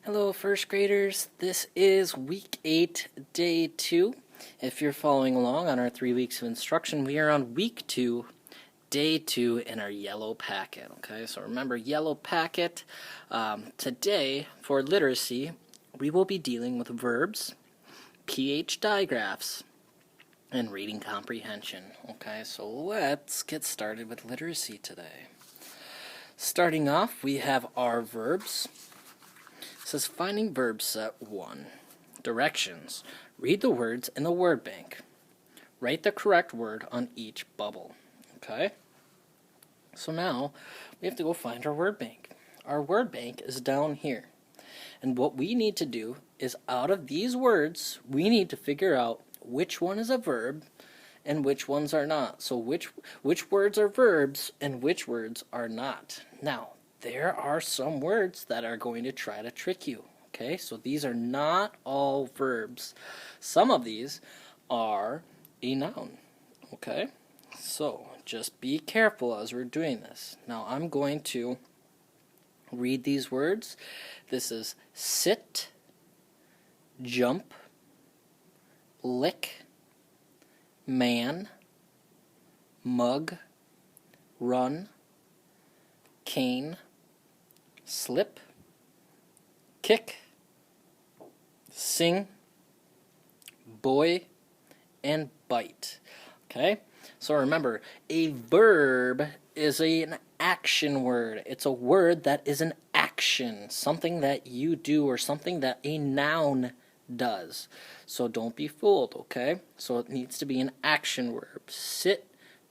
Hello, first graders. This is week 8, day 2. If you're following along on our 3 weeks of instruction, we are on week 2, day 2 in our yellow packet. Okay, so remember, yellow packet. Today, for literacy, we will be dealing with verbs, pH digraphs, and reading comprehension. Okay, so let's get started with literacy today. Starting off, we have our verbs. It says finding verb set 1. Directions. Read the words in the word bank. Write the correct word on each bubble. Okay? So now we have to go find our word bank. Our word bank is down here. And what we need to do is out of these words, we need to figure out which one is a verb and which ones are not. So which words are verbs and which words are not. Now, there are some words that are going to try to trick you. Okay, so these are not all verbs. Some of these are a noun. Okay, so just be careful as we're doing this. Now I'm going to read these words. This is sit, jump, lick, man, mug, run, cane, slip, kick, sing, boy, and bite. Okay? So remember, a verb is an action word. It's a word that is an action, something that you do or something that a noun does. So don't be fooled, okay? So it needs to be an action verb. Sit,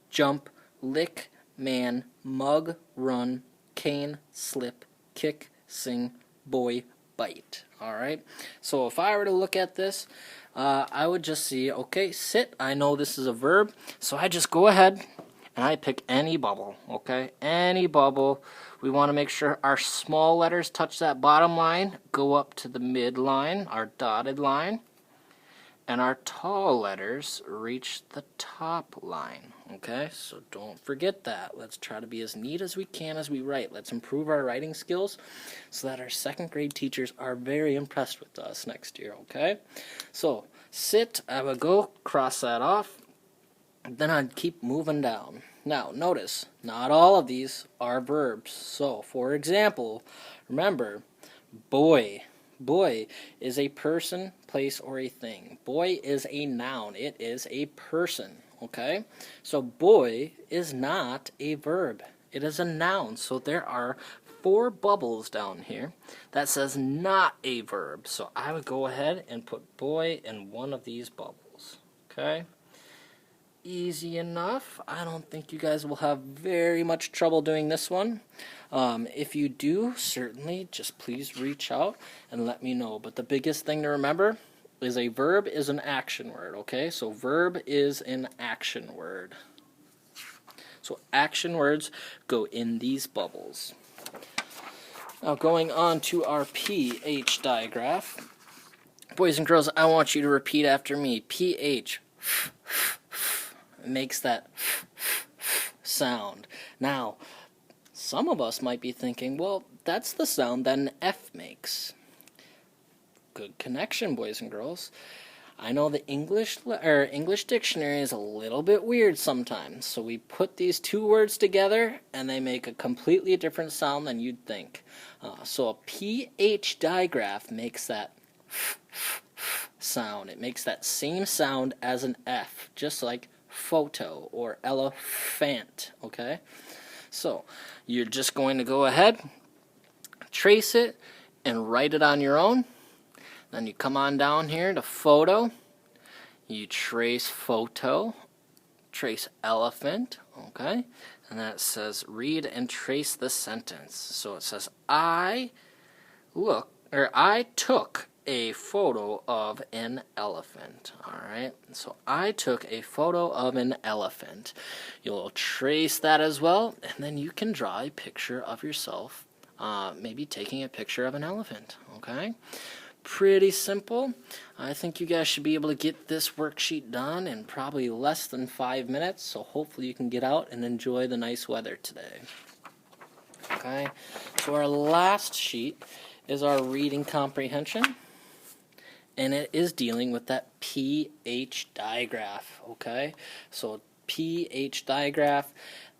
jump, lick, man, mug, run, cane, slip, kick, sing, boy, bite. Alright? So if I were to look at this, I would just see, okay, sit, I know this is a verb, so I just go ahead and I pick any bubble, okay? Any bubble. We want to make sure our small letters touch that bottom line, go up to the midline, our dotted line, and our tall letters reach the top line, okay? So don't forget that. Let's try to be as neat as we can as we write. Let's improve our writing skills so that our second grade teachers are very impressed with us next year, okay? So sit, I would go cross that off, then I'd keep moving down. Now notice, not all of these are verbs. So for example, remember, boy. Boy is a person, place, or a thing. Boy is a noun. It is a person, okay? So boy is not a verb. It is a noun. So there are 4 bubbles down here that says not a verb. So I would go ahead and put boy in one of these bubbles, okay? Easy enough. I don't think you guys will have very much trouble doing this one. If you do, certainly just please reach out and let me know. But the biggest thing to remember is a verb is an action word, okay? So verb is an action word. So action words go in these bubbles. Now going on to our pH digraph. Boys and girls, I want you to repeat after me. pH makes that sound. Now, some of us might be thinking, well, that's the sound that an F makes. Good connection, boys and girls. I know the English dictionary is a little bit weird sometimes, so we put these 2 words together and they make a completely different sound than you'd think. So a pH digraph makes that sound. It makes that same sound as an F, just like photo or elephant, okay? So you're just going to go ahead, trace it, and write it on your own. Then you come on down here to photo. You trace photo, trace elephant, okay? And that says read and trace the sentence. So it says I took a photo of an elephant. Alright, so I took a photo of an elephant. You'll trace that as well, and then you can draw a picture of yourself, maybe taking a picture of an elephant. Okay, pretty simple. I think you guys should be able to get this worksheet done in probably less than 5 minutes, so hopefully you can get out and enjoy the nice weather today. Okay, so our last sheet is our reading comprehension, and it is dealing with that pH digraph, okay? So pH digraph,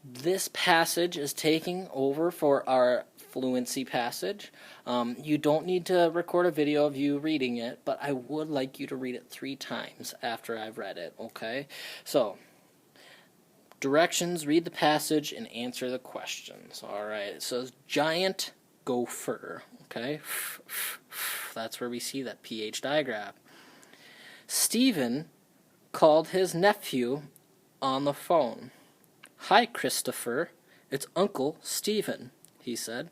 this passage is taking over for our fluency passage. You don't need to record a video of you reading it, but I would like you to read it 3 times after I've read it, okay? So, directions, read the passage, and answer the questions. Alright, it says giant gopher, okay? That's where we see that pH digraph. Stephen called his nephew on the phone. "Hi, Christopher. It's Uncle Stephen," he said.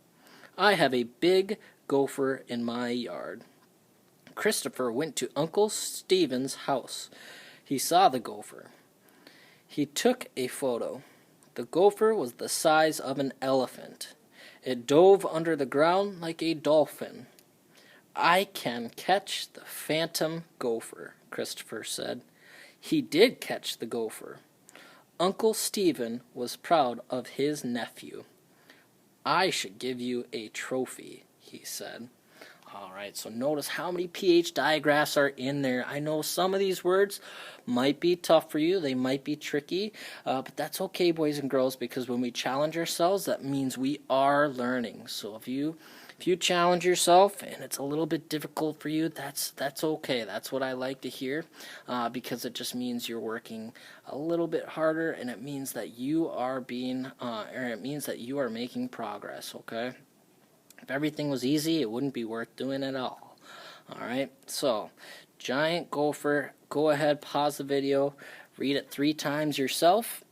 "I have a big gopher in my yard." Christopher went to Uncle Stephen's house. He saw the gopher. He took a photo. The gopher was the size of an elephant. It dove under the ground like a dolphin. "I can catch the phantom gopher," Christopher said. He did catch the gopher. Uncle Stephen was proud of his nephew. "I should give you a trophy," he said. Alright, so notice how many pH digraphs are in there. I know some of these words might be tough for you. They might be tricky, but that's okay, boys and girls, because when we challenge ourselves, that means we are learning. So if you challenge yourself and it's a little bit difficult for you, that's okay. That's what I like to hear, because it just means you're working a little bit harder, and it means that you are making progress, okay? If everything was easy, it wouldn't be worth doing at all. Alright, so giant gopher, go ahead, pause the video, read it 3 times yourself.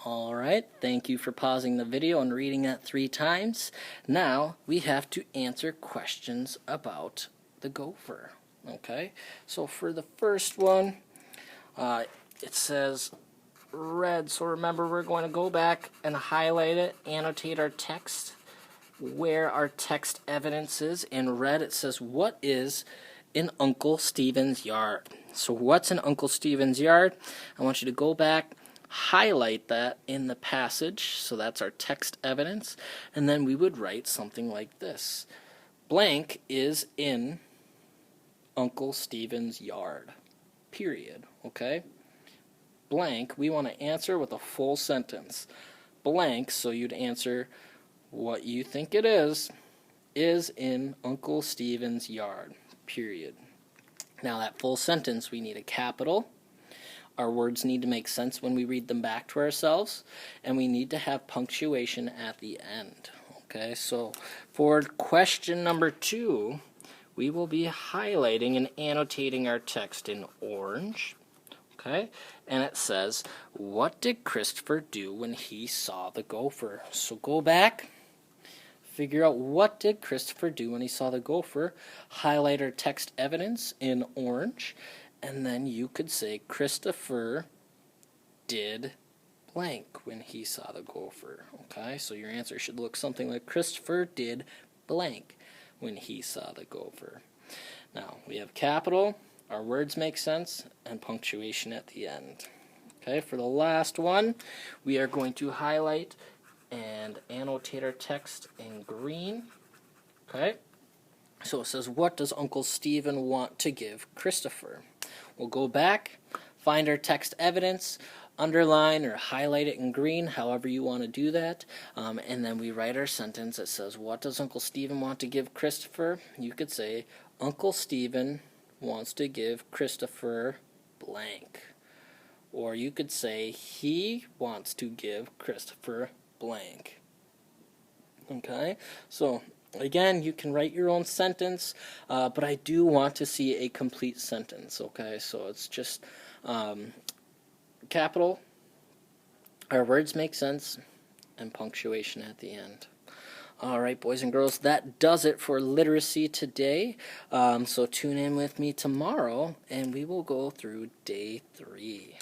Alright, thank you for pausing the video and reading that 3 times. Now we have to answer questions about the gopher. Okay, so for the first one, it says red, so remember we're going to go back and highlight it, annotate our text where our text evidence is. In red it says, what is in Uncle Stephen's yard? So what's in Uncle Stephen's yard? I want you to go back, highlight that in the passage, so that's our text evidence, and then we would write something like this: blank is in Uncle Stephen's yard, period. Okay, blank, we want to answer with a full sentence. Blank, so you'd answer what you think it is in Uncle Stephen's yard, period. Now that full sentence, we need a capital. Our words need to make sense when we read them back to ourselves, and we need to have punctuation at the end. Okay, so for question number 2, we will be highlighting and annotating our text in orange. Okay, and it says, what did Christopher do when he saw the gopher? So go back, figure out what did Christopher do when he saw the gopher, highlight our text evidence in orange, and then you could say Christopher did blank when he saw the gopher. Okay, so your answer should look something like Christopher did blank when he saw the gopher. Now, we have capital, our words make sense, and punctuation at the end. Okay, for the last one, we are going to highlight and annotate our text in green. Okay, so it says, what does Uncle Stephen want to give Christopher? We'll go back, find our text evidence, underline or highlight it in green, however you want to do that, and then we write our sentence. It says, what does Uncle Stephen want to give Christopher? You could say, Uncle Stephen wants to give Christopher blank. Or you could say, he wants to give Christopher blank. Okay, so again, you can write your own sentence, but I do want to see a complete sentence. Okay, so it's just capital, our words make sense, and punctuation at the end. Alright, boys and girls, that does it for literacy today. So tune in with me tomorrow, and we will go through day 3.